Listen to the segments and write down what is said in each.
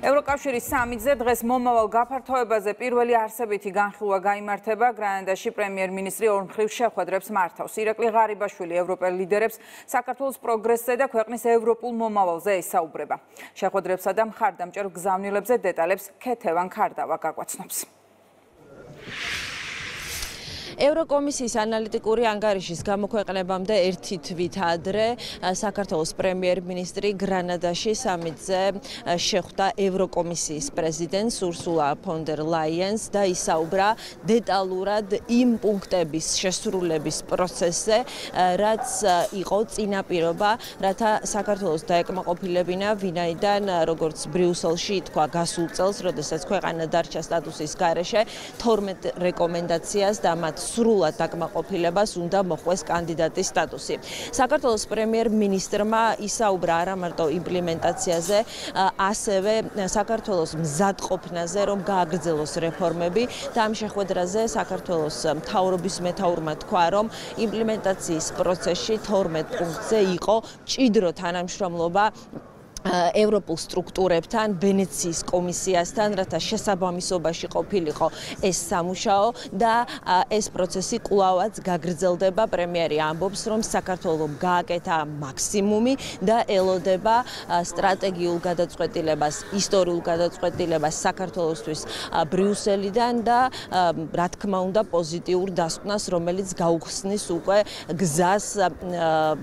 ევროკავშირის სამიტზე დღეს მომავალ გაფართოებაზე პირველი არსებითი განხილვა გაიმართება. გრანადაში პრემიერ-მინისტრი ორმხრივ შეხვედრებს მართავს. ირაკლი ღარიბაშვილი ევროპელ ლიდერებს საქართველოს პროგრესზე და ქვეყნის ევროპულ მომავალზე ესაუბრება. შეხვედრებსა და მხარდამჭერ გზავნილებზე დეტალებს ქეთევან ქარდავა გაგვაცნობს. ევროკომისიის ანალიტიკური ანგარიშის გამოქვეყნებამდე ერთი თვით ადრე საქართველოს პრემიერ-მინისტრი გრანადაში სამიტზე შეხვდა ევროკომისიის პრეზიდენტს ურსულა ფონ დერ ლაიენს და ისაუბრა დეტალურად იმ პუნქტების შესრულების პროცესზე, რაც იყო წინაპირობა, რათა საქართველოს დაეკმაყოფილებინა, ვინაიდან როგორც ბრიუსელში ითქვა გასულ წელს, როდესაც ქვეყანა დარჩა სტატუსის გარეშე, 12 რეკომენდაციას და მათ სრულად დაკმაყოფილებას უნდა მოხვეს კანდიდატის სტატუსი. საქართველოს პრემიერ-მინისტრმა ისაუბრა არა მარტო იმპლემენტაციაზე, ასევე საქართველოს მზადყოფნაზე, რომ გააგრძელოს რეფორმები და ამ შეხვედრაზე საქართველოს მთავრობის მეთაურმა თქვა, რომ იმპლემენტაციის პროცესში 12 პუნქტზე იყო მჭიდრო თანამშრომლობა ევროპულ სტრუქტურებთან, ვენეციის კომისიასთან, რათა შესაბამისობაში ყოფილიყო ეს სამუშაო და ეს პროცესი კვლავაც გაგრძელდება. პრემიერი ამბობს, რომ საქართველომ გააკეთა მაქსიმუმი და ელოდება სტრატეგიულ გადაწყვეტილებას, ისტორიულ გადაწყვეტილებას საქართველოსთვის ბრიუსელიდან და რა თქმა უნდა პოზიტიურ დასკვნას, რომელიც გაუხსნის უკვე გზას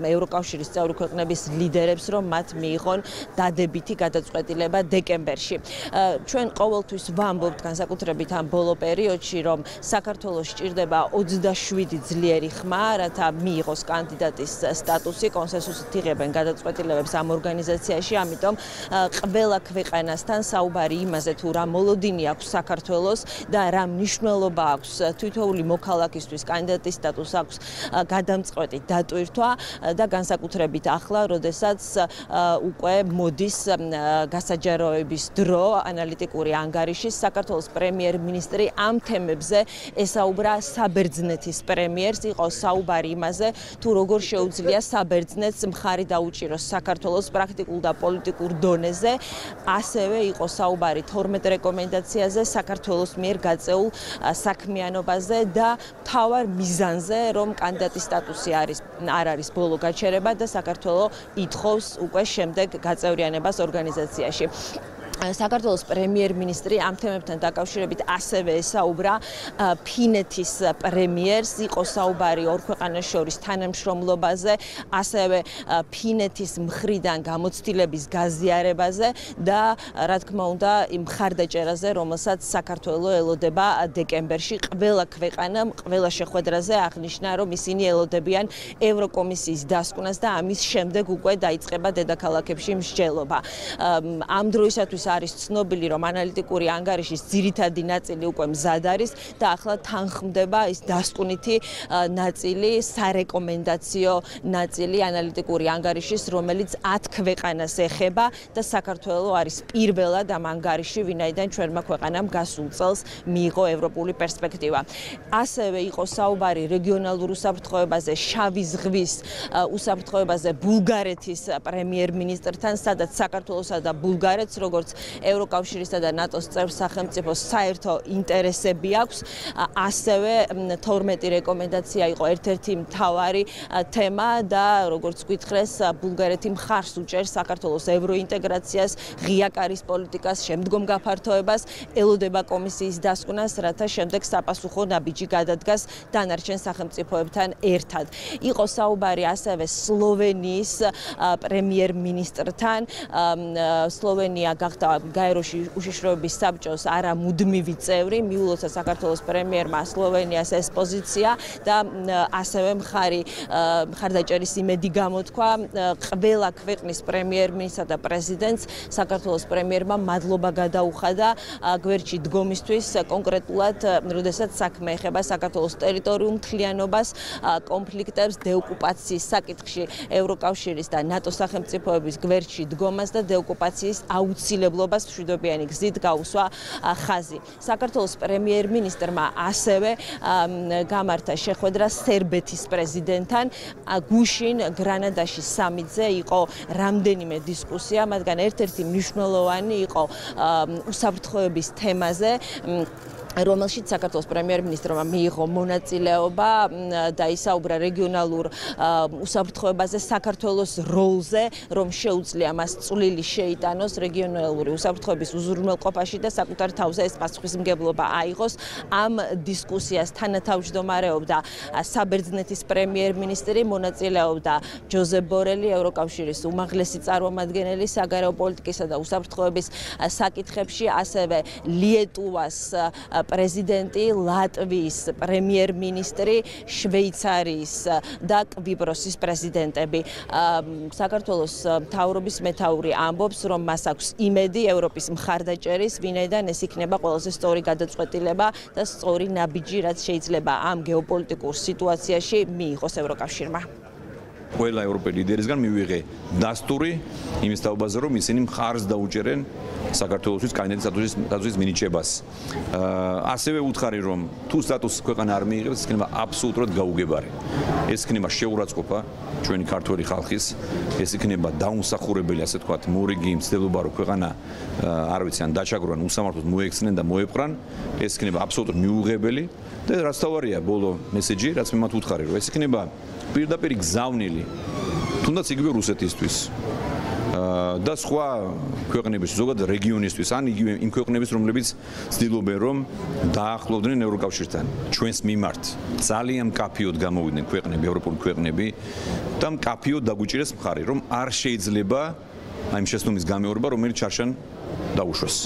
ევროკავშირის წევრი ქვეყნების ლიდერებს, რომ მათ მიიღონ დადებითი გადაწყვეტილება დეკემბერში. ჩვენ ყოველთვის ვამბობთ განსაკუთრებით ამ ბოლო პერიოდში, რომ საქართველოს სჭირდება 27 ძლიერი ხმა, რათა მიიღოს კანდიდატის სტატუსი, კონსენსუსით იღებენ გადაწყვეტილებებს ამ ორგანიზაციაში, ამიტომ ყველა ქვეყანასთან საუბარი იმაზე თუ რა მოლოდინი აქვს საქართველოს და რა მნიშვნელობა აქვს თითოეული მოქალაქისთვის კანდიდატის სტატუსს აქვს გადამწყვეტი დატვირთვა და განსაკუთრებით ახლა, როდესაც უკვე მოდის გასაჯაროების დრო ანალიტიკური ანგარიშის. საქართველოს პრემიერ-მინისტრი ამ თემებზე ესაუბრა საბერძნეთის პრემიერს, იყო საუბარი იმაზე, თუ როგორ შეუძლია საბერძნეთს მხარი დაუჭიროს საქართველოს პრაქტიკულ და პოლიტიკურ დონეზე. ასევე იყო საუბარი 12 რეკომენდაციაზე, საქართველოს მიერ გაწეულ საქმიანობაზე და მთავარ მიზანზე, რომ კანდიდატის სტატუსი არ არის ბოლო გაჩერება და საქართველო ითხოვს უკვე შემდეგ გაწევრიანებას ორგანიზაციაში. საქართველოს პრემიერ-მინისტრი ამ თემებთან დაკავშირებით ასევე ესაუბრა ფინეთის პრემიერს, იყო საუბარი ორ ქვეყანას შორის თანამშრომლობაზე, ასევე ფინეთის მხრიდან გამოცდილების გაზიარებაზე და რა თქმა უნდა იმ მხარდაჭერაზე, რომელსაც საქართველო ელოდება დეკემბერში. ყველა ქვეყანამ ყველა შეხვედრაზე აღნიშნა, რომ ისინი ელოდებიან ევროკომისიის დასკვნას და ამის შემდეგ უკვე დაიწყება დედაქალაქებში მსჯელობა. ამ დროისათვის არის ცნობილი, რომ ანალიტიკური ანგარიშის ძირითადი ნაწილი უკვე მზად არის და ახლა თანხმდება ის დასკვნითი ნაწილი, სარეკომენდაციო ნაწილი ანალიტიკური ანგარიშის, რომელიც 10 ქვეყანას ეხება და საქართველო არის პირველად ამ ანგარიში, ვინაიდან ჩვენმა ქვეყანამ გასულ წელს მიიღო ევროპული პერსპექტივა. ასევე იყო საუბარი რეგიონალურ უსაფრთხოებაზე, შავი ზღვის უსაფრთხოებაზე ბულგარეთის პრემიერ-მინისტრთან, სადაც საქართველოსა და ბულგარეთს როგორც ევროკავშირისა და ნატოს წევრ სახელმწიფოს საერთო ინტერესები აქვს. ასევე 12 რეკომენდაცია იყო ერთ-ერთი მთავარი თემა და როგორც გითხრეს, ბულგარეთი მხარს უჭერს საქართველოს ევროინტეგრაციას, ღია კარის პოლიტიკას, შემდგომ გაფართოებას, ელოდება კომისიის დასკვნას, რათა შემდეგ საპასუხო ნაბიჯი გადადგას დანარჩენ სახელმწიფოებთან ერთად. იყო საუბარი ასევე სლოვენიის პრემიერ-მინისტრთან. სლოვენია გახდა გაეროში უშიშროების საბჭოს არა მუდმივი წევრი, მიულოცა საქართველოს პრემიერმა სლოვენიას ეს პოზიცია და ასევე მხარდაჭერის იმედი გამოთქვა ყველა ქვეყნის პრემიერ-მინისტრსა და პრეზიდენტს. საქართველოს პრემიერმა მადლობა გადაუხადა გვერდში დგომისთვის, კონკრეტულად, როდესაც საქმე ეხება საქართველოს ტერიტორიულ მთლიანობას, კონფლიქტებს, დეოკუპაციის საკითხში ევროკავშირის და ნატოს სახელმწიფოების გვერდში დგომას და დეოკუპაციის აუცილებელ მშენებლობას მშვიდობიანი გზით გაუსვა ხაზი. საქართველოს პრემიერ-მინისტრმა ასევე გამართა შეხვედრა სერბეთის პრეზიდენტთან. გუშინ გრანადაში სამიტზე იყო რამდენიმე დისკუსია, მათგან ერთ-ერთი მნიშვნელოვანი იყო უსაფრთხოების თემაზე, რომელშიც საქართველოს პრემიერ-მინისტრმა მიიღო მონაწილეობა და ისაუბრა რეგიონალურ უსაფრთხოებაზე, საქართველოს როლზე, რომ შეუძლია მას წვლილი შეიტანოს რეგიონალური უსაფრთხოების უზრუნველყოფაში და საკუთარ თავზე ეს პასუხისმგებლობა აიღოს. ამ დისკუსიას თანათავმჯდომარეობდა საბერძნეთის პრემიერ-მინისტრი, მონაწილეობდა ჯოზეფ ბორელი, ევროკავშირის უმაღლესი წარმომადგენელი საგარეო პოლიტიკისა და უსაფრთხოების საკითხებში, ასევე ლიეტუვას პრეზიდენტი, ლატვიის პრემიერ-მინისტრი, შვეიცარიის და კვიპროსის პრეზიდენტები. საქართველოს მთავრობის მეთაური ამბობს, რომ მას აქვს იმედი ევროპის მხარდაჭერის, ვინაიდან ეს იქნება ყველაზე სწორი გადაწყვეტილება და სწორი ნაბიჯი, რაც შეიძლება ამ გეოპოლიტიკურ სიტუაციაში მიიღოს ევროკავშირმა. ყველა ევროპელი ლიდერისგან მივიღე დასტური იმის თაობაზე, რომ ისინი მხარს დაუჭერენ საქართველოსთვის კანდიდატის სტატუსის მინიჭებას. ასევე უთხარი, რომ თუ სტატუსი ქვეყანა არ მიიღებს, ეს იქნება აბსოლუტურად გაუგებარი. ეს იქნება შეურაცხყოფა ჩვენი ქართველი ხალხის, ეს იქნება დაუმსახურებელი, ასე ვთქვათ, მორიგი მცდელობა, რომ ქვეყანა არ ვიცი, ან დაჩაგრონ, უსამართლოდ მოექცნენ და მოეპყრან, ეს იქნება აბსოლუტურად მიუღებელი და რაც თავარია ბოლო მესეჯი, რაც მე მათ უთხარი, რომ ეს იქნება პირდაპირ გზავნილი, თუნდაც იგივე რუსეთისთვის და სხვა ქვეყნების, ზოგადად რეგიონისთვის, ან იგივე იმ ქვეყნების, რომლებიც ცდილობენ, რომ დაახლოვდნენ ევროკავშირთან, ჩვენს მიმართ. ძალიან მკაფიოდ გამოვიდნენ ქვეყნები, ევროპული ქვეყნები და მკაფიოდ დაგვიჭირეს მხარი, რომ არ შეიძლება იმ შეცდომის გამეორება, რომელიც ჩარშან დაუშვეს.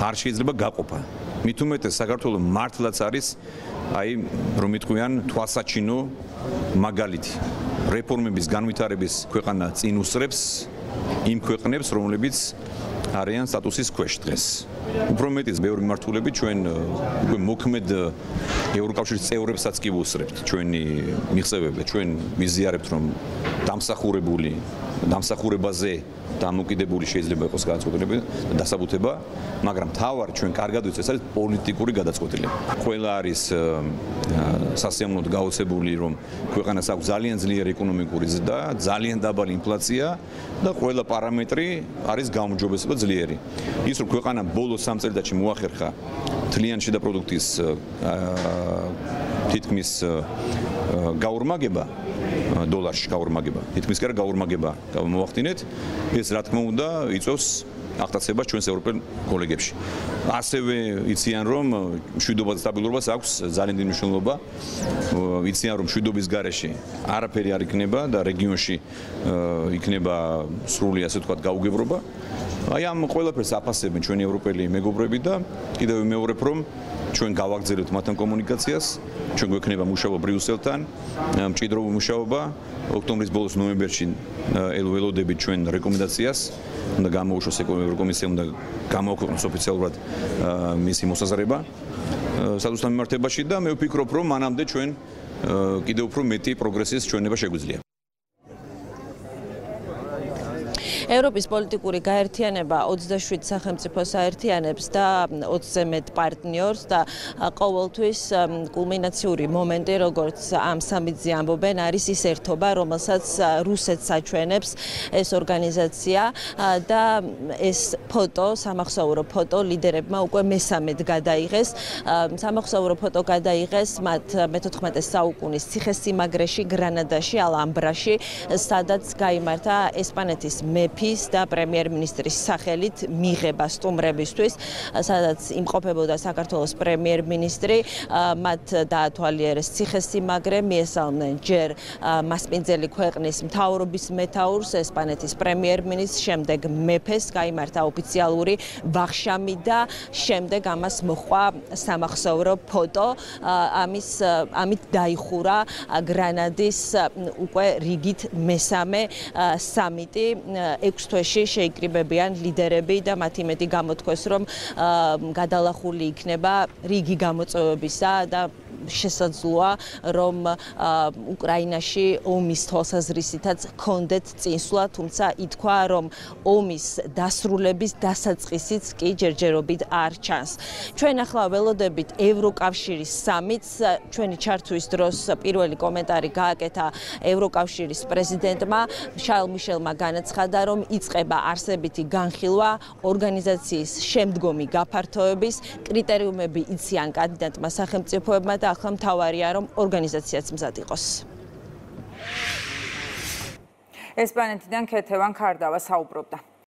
არ შეიძლება გაყოფა. მით უმეტეს საქართველოს მართლაც არის რომ იტყვიან თვალსაჩინო მაგალითი. რეფორმების განვითარების ქვეყანა წინ უსწრებს იმ ქვეყნებს, რომლებიც არიან სტატუსის ქვეშ დღეს. უფრო მეტიც, ბევრი მიმართულებით ჩვენ უკვე მოქმედ ევროკავშირის წევრებსაც კი ვუსწრებთ ჩვენი მიღწევები. ჩვენ ვიზიარებთ, რომ დამსახურებაზე დამოკიდებული შეიძლება იყოს გადაწყვეტილება და დასაბუთება, მაგრამ თავარი ჩვენ კარგად ვიცით, ეს არის პოლიტიკური გადაწყვეტილება. ყველა არის სასიამოვნოდ გაოცებული, რომ ქვეყანას აქვს ძალიან ძლიერი ეკონომიკური ზრდა, ძალიან დაბალი ინფლაცია და ყველა პარამეტრი არის გაუმჯობესება ძლიერი. ის რომ ქვეყანა ბოლო 3 წელიწადში მოახერხა თლიანი შიდა პროდუქტის თითქმის გაორმაგება დოლარში გაორმაგება. თითქმის კი არა გაორმაგება მოახდინეთ. ეს რა თქმა უნდა იწვევს აღტაცებას ჩვენს ევროპელ კოლეგებში. ასევე იციან, რომ მშვიდობაზე სტაბილურობას აქვს ძალიან დიდი მნიშვნელობა. იციან, რომ მშვიდობის გარეშე არაფერი არ იქნება და რეგიონში იქნება სრული, ასე ვთქვათ, გაუგებრობა. ამ ყველაფერს აფასებენ ჩვენი ევროპელი მეგობრები და კიდევ ვიმეორებ, რომ ჩვენ გავაგრძელებთ მათთან კომუნიკაციას, ჩვენ გვექნება მუშაობა ბრიუსელთან, მჭიდრო მუშაობა, ოქტომბრის ბოლოს ნოემბერში ველოდებით ჩვენ რეკომენდაციას, უნდა გამოუშვოს ევროკომისია, უნდა გამოაქვეყნოს ოფიციალურად მისი მოსაზრება სტატუსთან მიმართებაში და მე ვფიქრობ, რომ მანამდე ჩვენ კიდევ უფრო მეტი პროგრესის ჩვენება შეგვიძლია. ევროპის პოლიტიკური გაერთიანება 27 სახელმწიფოს აერთიანებს და 20-ზე მეტ პარტნიორს და ყოველთვის კულმინაციური მომენტი, როგორც ამ სამიტზე ამბობენ, არის ის ერთობა, რომელსაც რუსეთს აჩვენებს ეს ორგანიზაცია და ეს ფოტო, სამახსოვრო ფოტო ლიდერებმა უკვე მესამედ გადაიღეს. სამახსოვრო ფოტო გადაიღეს მათ მე-14 საუკუნის ციხესიმაგრეში, გრანადაში, ალამბრაში, სადაც გაიმართა ესპანეთის მეფის და პრემიერ-მინისტრის სახელით მიღება სტუმრებისთვის, სადაც იმყოფებოდა საქართველოს პრემიერ-მინისტრი, მათ დაათვალიერეს ციხესიმაგრე, მიესალმნენ ჯერ მასპინძელი ქვეყნის მთავრობის მეთაურს, ესპანეთის პრემიერ-მინისტრს, შემდეგ მეფეს, გაიმართა ოფიციალური ვახშამი და შემდეგ ამას მოჰყვა სამახსოვრო ფოტო. ამით დაიხურა გრანადის უკვე რიგით მესამე სამიტი. 6 თვეში შეიკრიბებიან ლიდერები და მათ იმედი გამოთქვეს, რომ გადალახული იქნება რიგი გამოწვევებისა და შესაძლოა რომ უკრაინაში ომის თვალსაზრისითაც კონდეთ წინსვლა, თუმცა ითქვა რომ ომის დასრულების დასაწყისიც კი ჯერჯერობით არ ჩანს. ჩვენ ახლა ველოდებით ევროკავშირის სამიტს, ჩვენი ჩართვის დროს პირველი კომენტარი გააკეთა ევროკავშირის პრეზიდენტმა შარლ მიშელმა განაცხადა რომ იწყება არსებითი განხილვა ორგანიზაციის შემდგომი გაფართოების კრიტერიუმები იციან კანდიდატმა სახელმწიფოებმა და ახლა მთავარია რომ ორგანიზაციაც მზად იყოს. ესპანეთიდან ქეთევან ქარდავა საუბრობდა.